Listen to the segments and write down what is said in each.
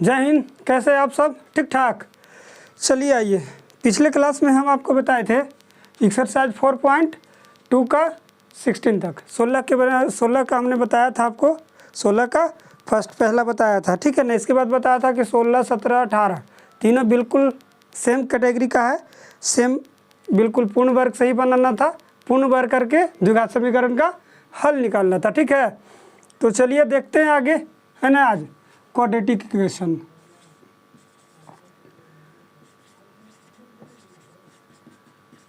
जय हिंद। कैसे आप सब? ठीक ठाक। चलिए आइए, पिछले क्लास में हम आपको बताए थे एक्सरसाइज 4.2 का 16 तक 16 का हमने बताया था आपको। 16 का पहला बताया था, ठीक है ना। इसके बाद बताया था कि 16, 17, 18 तीनों बिल्कुल सेम कैटेगरी का है, सेम बिल्कुल पूर्ण वर्ग से ही बनाना था। पूर्ण वर्ग करके द्विघात समीकरण का हल निकालना था, ठीक है। तो चलिए देखते हैं आगे, है ना। आज क्वाड्रेटिक इक्वेशन,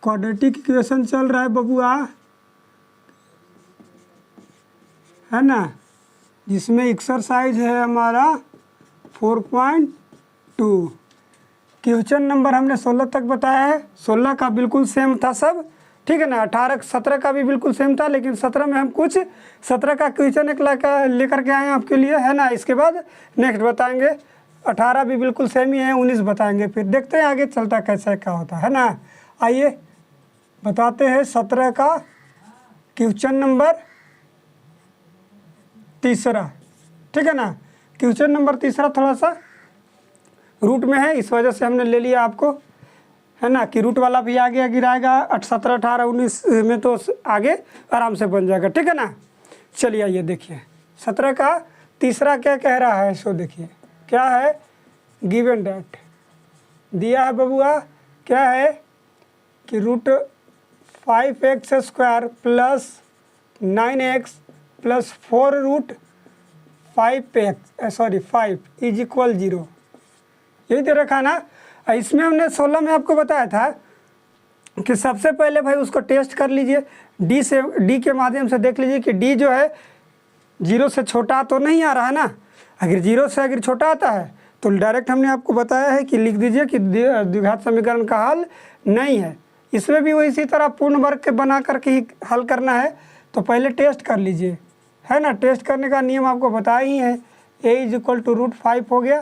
क्वाड्रेटिक इक्वेशन चल रहा है बबुआ, है ना, जिसमें एक्सरसाइज है हमारा 4.2। क्वेश्चन नंबर हमने 16 तक बताया है। 16 का बिल्कुल सेम था सब, ठीक है ना। 18, 17 का भी बिल्कुल सेम था, लेकिन 17 में हम कुछ 17 का क्वेश्चन एक लेकर के आए हैं आपके लिए, है ना। इसके बाद नेक्स्ट बताएंगे। 18 भी बिल्कुल सेम ही है, 19 बताएंगे। फिर देखते हैं आगे चलता कैसे क्या होता है ना। आइए बताते हैं 17 का क्वेश्चन नंबर तीसरा, ठीक है ना। क्वेश्चन नंबर तीसरा थोड़ा सा रूट में है, इस वजह से हमने ले लिया आपको, है ना, कि रूट वाला भी आगे गिराएगा। 17, 18, 19 में तो आगे आराम से बन जाएगा, ठीक है ना। चलिए आइए देखिए 17 का तीसरा क्या कह रहा है। सो देखिए क्या है, गिवन डेट दिया है बबुआ। क्या है कि root 5x² plus 9x plus 4 root 5 is equal 0। यही दे रखा ना। इसमें हमने 16 में आपको बताया था कि सबसे पहले भाई उसको टेस्ट कर लीजिए, डी के माध्यम से देख लीजिए कि डी जो है 0 से छोटा तो नहीं आ रहा है ना। अगर 0 से अगर छोटा आता है तो डायरेक्ट हमने आपको बताया है कि लिख दीजिए कि द्विघात समीकरण का हल नहीं है। इसमें भी वो इसी तरह पूर्ण वर्ग के बना करके ही हल करना है। तो पहले टेस्ट कर लीजिए, है ना। टेस्ट करने का नियम आपको बताया ही है। a इज इक्वल टू √5 हो गया,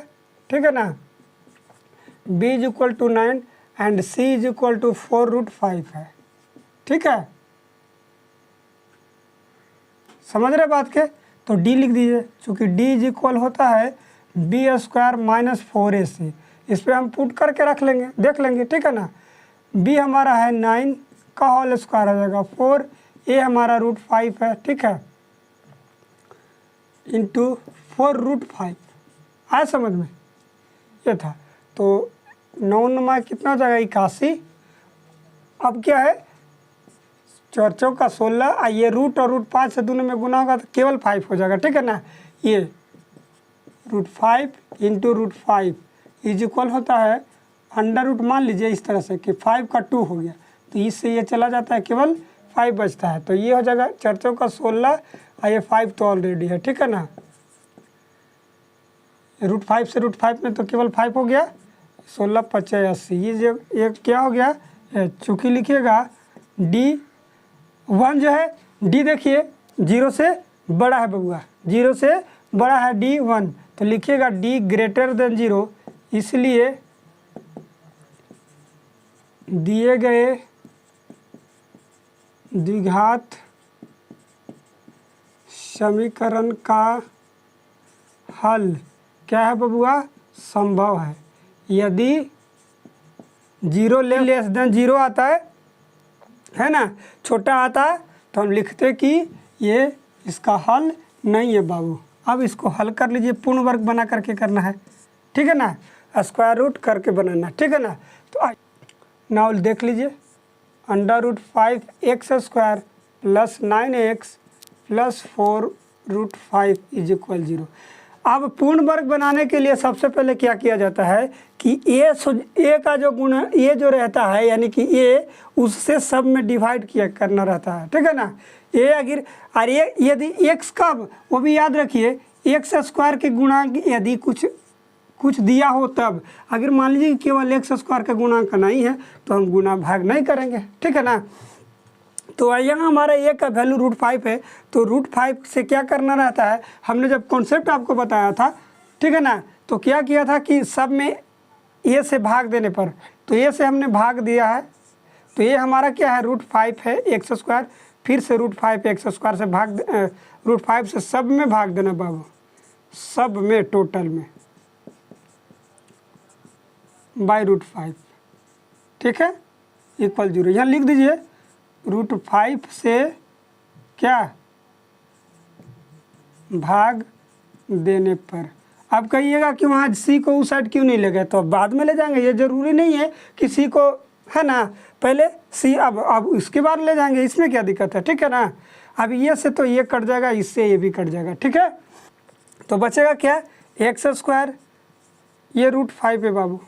ठीक है ना। b is equal to 9 and c is equal to 4 √5 है, ठीक है। समझ रहे बात के? तो d लिख दीजिए, चूँकि d इज इक्वल होता है b² माइनस 4ac। इस पर हम पुट करके रख लेंगे, देख लेंगे, ठीक है ना। b हमारा है 9 का होल स्क्वायर हो जाएगा 4, a हमारा √5 है, ठीक है, इंटू 4 √5। आया समझ में? ये था। तो 9 नमा कितना हो जाएगा 81। अब क्या है, 4 चौका 16, ये रूट और √5 से दोनों में गुना होगा तो केवल 5 हो जाएगा, ठीक है ना। ये √5 इंटू √5 इज इक्वल होता है अंडर रूट, मान लीजिए इस तरह से कि 5 का 2 हो गया, तो इससे ये चला जाता है, केवल 5 बचता है। तो ये हो जाएगा 4 चौका 16, और ये 5 तो ऑलरेडी है, ठीक है ना। √5 से √5 में तो केवल 5 हो गया, 16 × 5 = 80। ये क्या हो गया, चूँकि लिखिएगा D1 जो है, D देखिए 0 से बड़ा है बबुआ, 0 से बड़ा है D1, तो लिखिएगा D ग्रेटर देन 0। इसलिए दिए गए द्विघात समीकरण का हल क्या है बबुआ, संभव है। यदि 0 लेस देन 0 आता है ना, छोटा आता है, तो हम लिखते कि ये इसका हल नहीं है बाबू। अब इसको हल कर लीजिए, पूर्ण वर्ग बना करके करना है, ठीक है ना, स्क्वायर रूट करके बनाना, ठीक है ना। तो नाउ देख लीजिए, √5x² plus 9x plus 4 √5 is equal 0। अब पूर्ण वर्ग बनाने के लिए सबसे पहले क्या किया जाता है कि a का जो गुण a जो रहता है, यानी कि a उससे सब में डिवाइड करना रहता है, ठीक है ना। a अगर यदि x का, वो भी याद रखिए, x² के गुणांक यदि कुछ दिया हो, तब अगर मान लीजिए कि केवल x² का गुणांक नहीं है तो हम गुणा भाग नहीं करेंगे, ठीक है ना। तो यहाँ हमारा a का वैल्यू √5 है, तो √5 से क्या करना रहता है, हमने जब कॉन्सेप्ट आपको बताया था, ठीक है ना, तो क्या किया था कि सब में a से भाग देने पर, तो a से हमने भाग दिया है, तो ये हमारा क्या है √5 है x², फिर से √5 x² से √5 से सब में भाग देना बाबू, सब में टोटल में, बाई √5, ठीक है, इक्वल 0। यहाँ लिख दीजिए √5 से क्या भाग देने पर। अब कहिएगा कि वहाँ सी को उस साइड क्यों नहीं ले गए, तो बाद में ले जाएंगे, ये ज़रूरी नहीं है कि सी को, है ना, पहले सी अब इसके बाद ले जाएंगे, इसमें क्या दिक्कत है, ठीक है ना। अब ये से तो ये कट जाएगा, इससे ये भी कट जाएगा, ठीक है। तो बचेगा क्या, x², ये √5 है बाबू,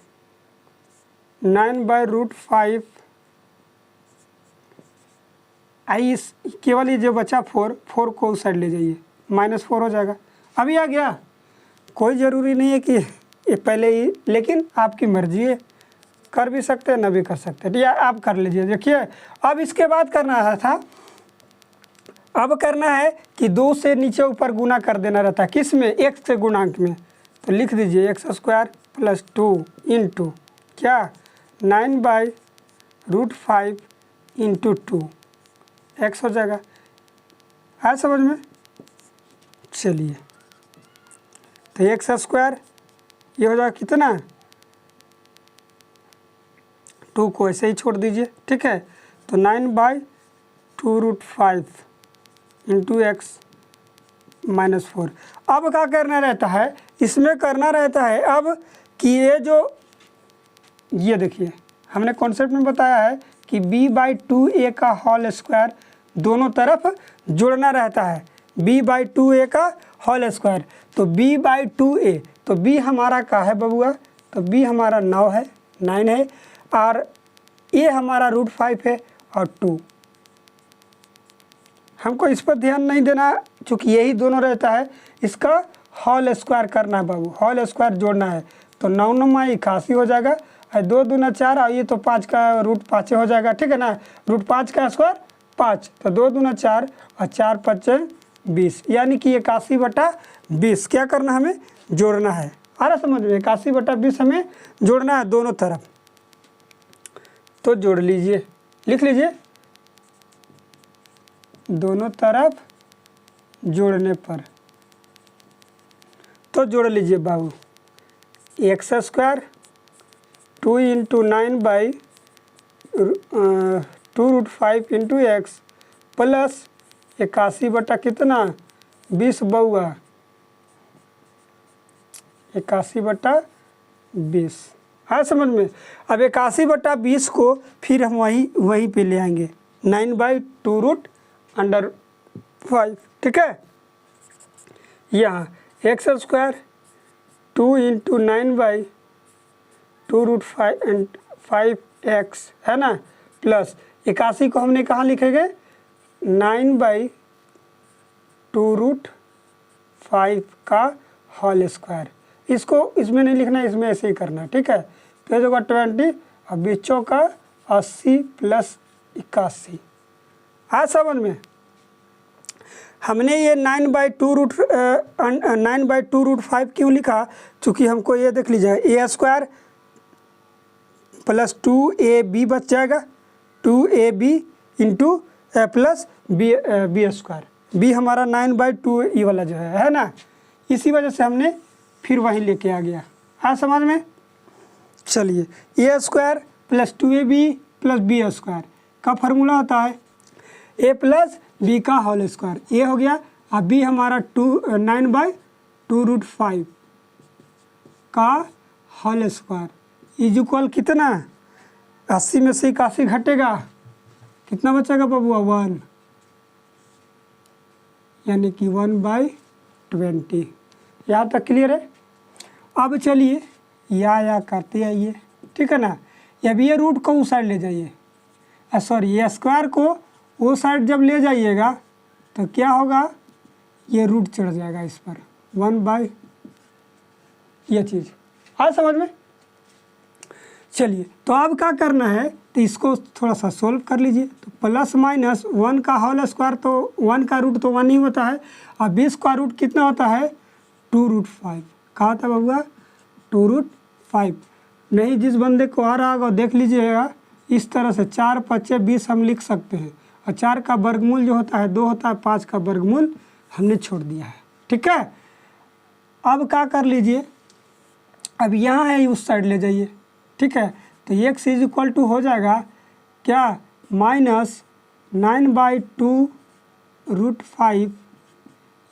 9/√5 आई, इस केवल ये जो बचा 4 को उस साइड ले जाइए, -4 हो जाएगा। अभी आ गया, कोई ज़रूरी नहीं है कि ये पहले ही, लेकिन आपकी मर्जी है, कर भी सकते हैं ना भी कर सकते हैं, या आप कर लीजिए। देखिए अब इसके बाद करना था, अब करना है कि 2 से नीचे ऊपर गुना कर देना रहता है, किस में, x के गुणांक में। तो लिख दीजिए x² + 2 इंटू क्या 9/√5 इंटू 2 x हो जाएगा। आया समझ में। चलिए तो x² ये हो जाएगा कितना, 2 को ऐसे ही छोड़ दीजिए, ठीक है। तो 9/2√5 इंटू x -4। अब क्या करना रहता है, इसमें करना रहता है अब कि ये देखिए हमने कॉन्सेप्ट में बताया है कि b/2a का होल स्क्वायर दोनों तरफ जोड़ना रहता है, b/2a का होल स्क्वायर। तो b/2a, तो b हमारा का है बबुआ, तो b हमारा 9 है, और a हमारा √5 है और 2। हमको इस पर ध्यान नहीं देना, चूँकि यही दोनों रहता है, इसका होल स्क्वायर करना है बाबू, होल स्क्वायर जोड़ना है। तो 9 9 81 हो जाएगा, और 2 दूना 4, और ये तो 5 का √5 हो जाएगा, ठीक है ना। √5 का स्क्वायर 5, तो 2 दूना 4 और 4 5 20, यानी कि 81/20 क्या करना हमें, जोड़ना है। आ रहा समझ में, 81/20 हमें जोड़ना है दोनों तरफ। तो जोड़ लीजिए, लिख लीजिए, दोनों तरफ जोड़ने पर। तो जोड़ लीजिए बाबू, x² 2 into 9/2√5 into x plus 81 कितना 20 बउआ, 81/20। हाँ समझ में। अब 81/20 को फिर हम वहीं पे ले आएंगे, 9/2√5, ठीक है। यहाँ x² 2 इंटू 9/2√5 है ना, प्लस 81 को हमने कहाँ लिखेंगे, 9/2√5 का होल स्क्वायर। इसको इसमें नहीं लिखना, इसमें ऐसे ही करना है, ठीक है। तो ये होगा 20 और 20 का 80 प्लस 81। हाँ समझ में। हमने ये 9/2√5 क्यों लिखा, चूँकि हमको ये देख लीजिए a² प्लस 2ab बच जाएगा, 2ab into plus b², b हमारा 9/2 ये वाला जो है ना, इसी वजह से हमने फिर वहीं लेके आ गया। हाँ समझ में। चलिए a² plus 2ab plus b² का फार्मूला होता है a प्लस b का होल स्क्वायर, ये हो गया। अब b हमारा 9/2√5 का होल स्क्वायर इज इक्वल कितना, 80 में से 81 घटेगा, कितना बचेगा बबुआ, 1, यानी कि 1/20। यहाँ तक क्लियर है। अब चलिए या करते आइए, ठीक है ना। अब ये रूट को उस साइड ले जाइए, सॉरी ये स्क्वायर को वो साइड जब ले जाइएगा तो क्या होगा, ये रूट चढ़ जाएगा इस पर 1/, ये चीज़ हाँ समझ में। चलिए तो अब क्या करना है, तो इसको थोड़ा सा सोल्व कर लीजिए। तो ±1 का होल स्क्वायर, तो 1 का रूट तो 1 ही होता है, और 20 का रूट कितना होता है, 2√5। कहा था बबुआ, 2√5। नहीं जिस बंदे को आ रहा होगा देख लीजिएगा, इस तरह से 4 5 20 हम लिख सकते हैं, और 4 का वर्गमूल जो होता है 2 होता है, 5 का वर्गमूल हमने छोड़ दिया है, ठीक है। अब क्या कर लीजिए, अब यहाँ है उस साइड ले जाइए, ठीक है। तो x इज इक्वल टू हो जाएगा क्या, -9/2√5,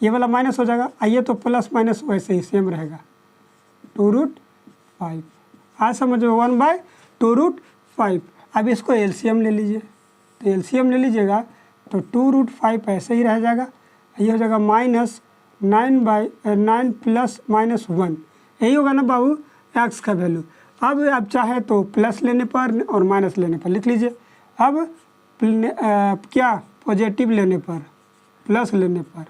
ये वाला माइनस हो जाएगा, आइए तो प्लस माइनस वैसे ही सेम रहेगा 2√5। आज समझो 1/2√5। अब इसको एलसीएम ले लीजिए, तो एलसीएम ले लीजिएगा तो 2√5 ऐसे ही रह जाएगा, ये हो जाएगा -9 प्लस -1, यही होगा ना बाबू x का वैल्यू। अब आप चाहे तो प्लस लेने पर और माइनस लेने पर लिख लीजिए। अब क्या पॉजिटिव लेने पर, प्लस लेने पर,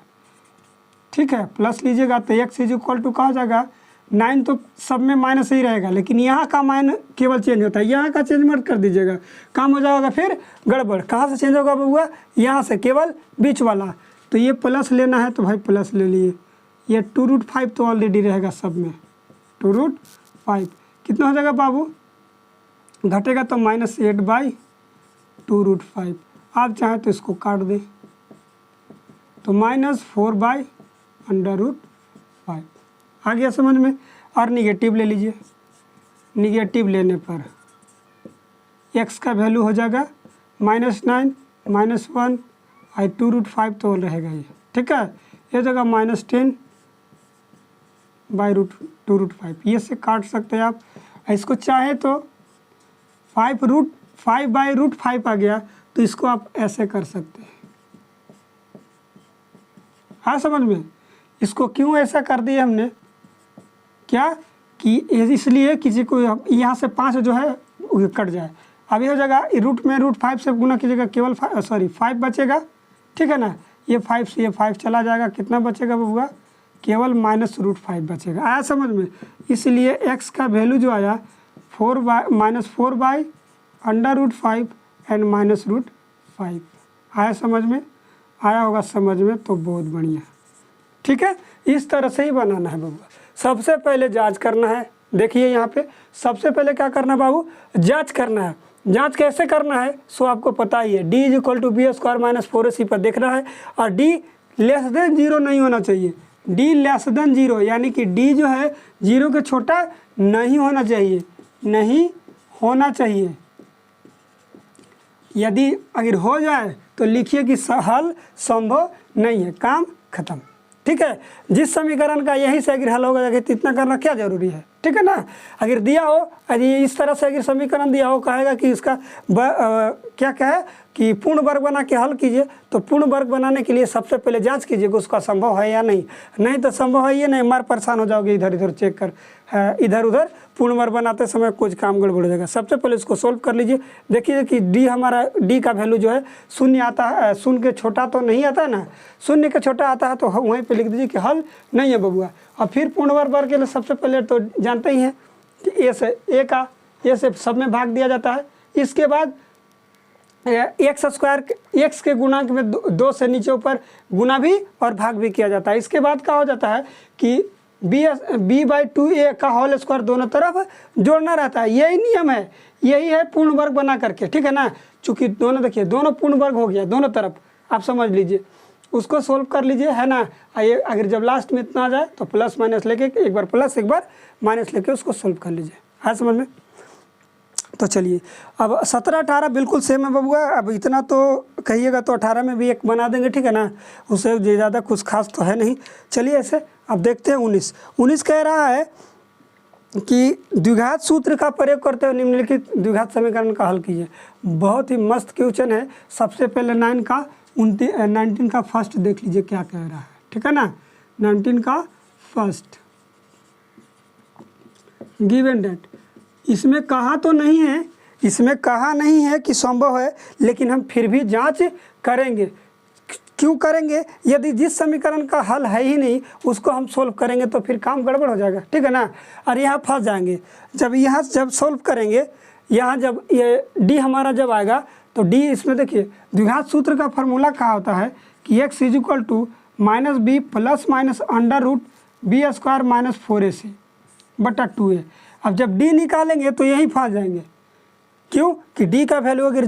ठीक है, प्लस लीजिएगा तो x इज इक्वल टू कहा जाएगा 9, तो सब में माइनस ही रहेगा, लेकिन यहाँ का माइन केवल चेंज होता है, यहाँ का चेंज मत कर दीजिएगा, काम हो जाएगा फिर गड़बड़। कहाँ से चेंज होगा बबुआ, यहाँ से, केवल बीच वाला। तो ये प्लस लेना है तो भाई प्लस ले लिए, ये 2√5 तो ऑलरेडी रहेगा सब में, 2√5 कितना हो जाएगा बाबू, घटेगा तो -8/2√5। आप चाहें तो इसको काट दें तो -4/√5 आ गया समझ में। और निगेटिव ले लीजिए, निगेटिव लेने पर x का वैल्यू हो जाएगा -9 -1 और 2√5 तो रहेगा ये, ठीक है, ये जगह -10/2√5, ये से काट सकते हैं आप। इसको चाहे तो 5/5 आ गया तो इसको आप ऐसे कर सकते हैं, हाँ समझ में। इसको क्यों ऐसा कर दिया हमने, क्या कि इसलिए किसी को यहाँ से 5 जो है कट जाए। अब ये हो जाएगा रूट में √5 से गुना कीजिएगा, केवल 5 बचेगा, ठीक है ना, ये 5 से ये 5 चला जाएगा, कितना बचेगा बबुआ, केवल -√5 बचेगा। आया समझ में। इसलिए x का वैल्यू जो आया -4/√5 एंड -√5 आया समझ में, आया होगा समझ में, तो बहुत बढ़िया, ठीक है। इस तरह से ही बनाना है बबुआ। सबसे पहले जांच करना है, देखिए यहाँ पे सबसे पहले क्या करना है बाबू, जांच करना है। जांच कैसे करना है सो आपको पता ही है, d = b² - 4ac पर देखना है, और d <0 नहीं होना चाहिए, d <0, यानी कि d जो है 0 के छोटा नहीं होना चाहिए, नहीं होना चाहिए। यदि अगर हो जाए तो लिखिए कि हल संभव नहीं है, काम खत्म, ठीक है। जिस समीकरण का यही से अगर हल होगा तो इतना करना क्या जरूरी है, ठीक है ना। अगर दिया हो, अगर इस तरह से अगर समीकरण दिया हो, कहेगा कि इसका क्या कहे कि पूर्ण वर्ग बना के हल कीजिए, तो पूर्ण वर्ग बनाने के लिए सबसे पहले जांच कीजिए कि उसका संभव है या नहीं, नहीं तो संभव है ये नहीं, मार परेशान हो जाओगे इधर इधर चेक कर, इधर उधर पूर्ण वर्ग बनाते समय कुछ काम गड़बड़ हो जाएगा। सबसे पहले इसको सोल्व कर लीजिए, देखिए कि d हमारा d का वैल्यू जो है 0 आता है, 0 के छोटा तो नहीं आता है ना, 0 के छोटा आता है तो वहीं पे लिख दीजिए कि हल नहीं है बबुआ। और फिर पूर्ण वर्ग के लिए सबसे पहले तो जानते ही हैं कि a से a से सब में भाग दिया जाता है, इसके बाद x के गुणांक में 2 से नीचे ऊपर गुना भी और भाग भी किया जाता है। इसके बाद क्या हो जाता है कि b/2a का होल स्क्वायर दोनों तरफ जोड़ना रहता है, यही नियम है, यही है पूर्ण वर्ग बना करके, ठीक है ना। चूंकि दोनों देखिए दोनों पूर्ण वर्ग हो गया दोनों तरफ, आप समझ लीजिए, उसको सोल्व कर लीजिए, है ना। आइए अगर जब लास्ट में इतना आ जाए तो प्लस माइनस लेके एक बार प्लस एक बार माइनस लेके उसको सोल्व कर लीजिए, है समझ में। तो चलिए अब 17 18 बिल्कुल सेम है बबुआ। अब इतना तो कहिएगा तो 18 में भी एक बना देंगे, ठीक है ना, उससे ज़्यादा कुछ खास तो है नहीं। चलिए ऐसे अब देखते हैं 19 कह रहा है कि द्विघात सूत्र का प्रयोग करते हुए निम्नलिखित द्विघात समीकरण का हल कीजिए। बहुत ही मस्त क्वेश्चन है। सबसे पहले 19 का फर्स्ट देख लीजिए क्या कह रहा है, ठीक है ना। 19 का फर्स्ट गिवन डेट, इसमें कहा तो नहीं है, इसमें कहा नहीं है कि संभव है, लेकिन हम फिर भी जांच करेंगे। क्यों करेंगे, यदि जिस समीकरण का हल है ही नहीं उसको हम सोल्व करेंगे तो फिर काम गड़बड़ हो जाएगा, ठीक है ना। और यहाँ फंस जाएंगे। जब सोल्व करेंगे, यहाँ जब ये डी हमारा जब आएगा तो डी इसमें देखिए द्विघात सूत्र का फार्मूला क्या होता है कि x = -b ± √b² - 4ac / 2a। अब जब d निकालेंगे तो यही फंस जाएंगे, क्यों कि d का वैल्यू अगर